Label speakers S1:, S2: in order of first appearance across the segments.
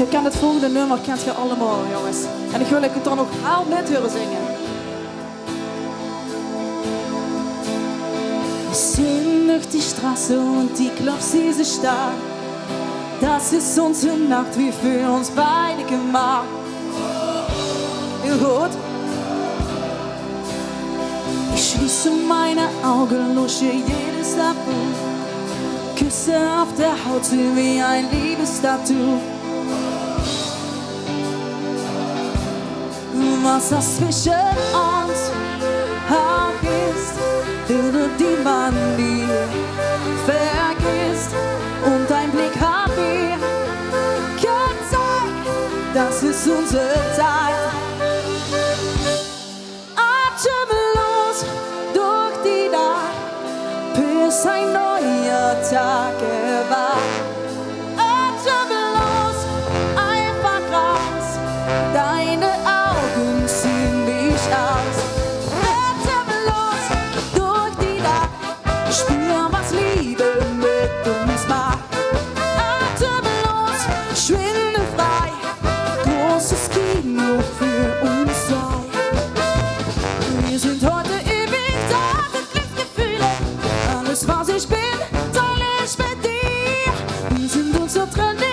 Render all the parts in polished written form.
S1: Je kent het volgende nummer, kent je allemaal, jongens. En ik wil het dan nog heel met horen zingen. Wir sehen durch die Straße und die Klopfs diese Stadt. Das ist unsere Nacht, wie für uns beide gemacht. Ihr hört? Ich schließe meine Augen, lusche jedes Tabu. Küsse auf der Haut wie ein Liebestattoo. Was das zwischen uns auch ist, würde die man nie vergisst. Und dein Blick hat mir gezeigt, das ist unsere Zeit. Atemlos durch die Nacht, bis ein neuer Tag erwacht. Atemlos einfach raus, deine Augen ziehen mich aus. Atemlos durch die Nacht, spür, was Liebe mit uns macht. Atemlos, schwinde frei, großes Kino für uns zwei. Wir sind heute ewig da, mit Glücksgefühle. Alles, was ich bin, teile ich mit dir. Wir sind uns so trendig,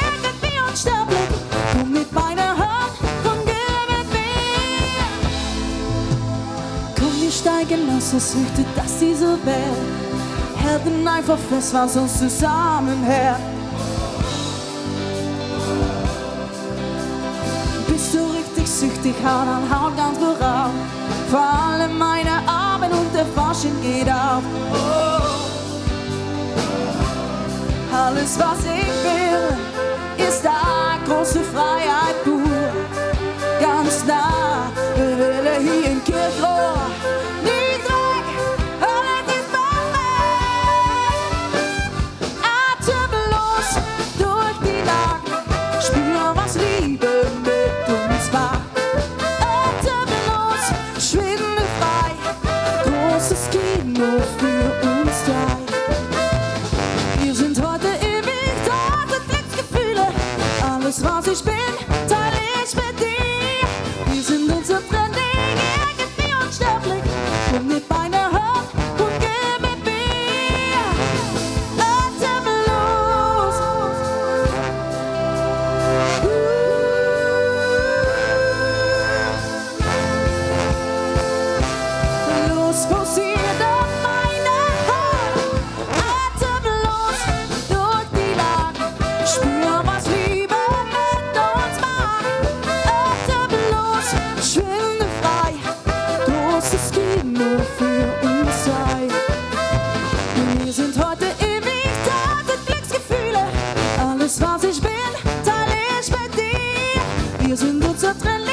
S1: irgendwie unsterblich. Komm mit meiner Hand und geh mit mir. Komm, wir steigen aus, es fürchtet, dass diese Welt halten einfach fest, was uns zusammenhält. Bist du richtig süchtig, hau dann haut ganz beraubt. Vor allem meine Arme und der Fasching geht auf. Alles, was ich will, ist da große Freiheit pur. Ganz nah, Wille hier in Kirchrohr. Nie Dreck, Hölle ist weg. Atemlos durch die Nacht, spür, was Liebe mit uns macht. Atemlos, schwinde frei, großes Kino für uns zwei. Wir sind heute ewig da, mit Glücksgefühle. Alles, was ich bin, teile ich mit dir. Wir sind uns so trendig, irgendwie unsterblich. Komm mit meiner Hand und geh mit mir. Atemlos. Los, pulsiert auf meine Hand. Atemlos durch die Nacht. Spür, was Liebe mit uns macht. Atemlos, schwinde frei. Großes Kino für uns zwei. Wir sind heute ewig da, mit Glücksgefühle. Alles, was ich bin, teile ich mit dir. Wir sind uns so trendig.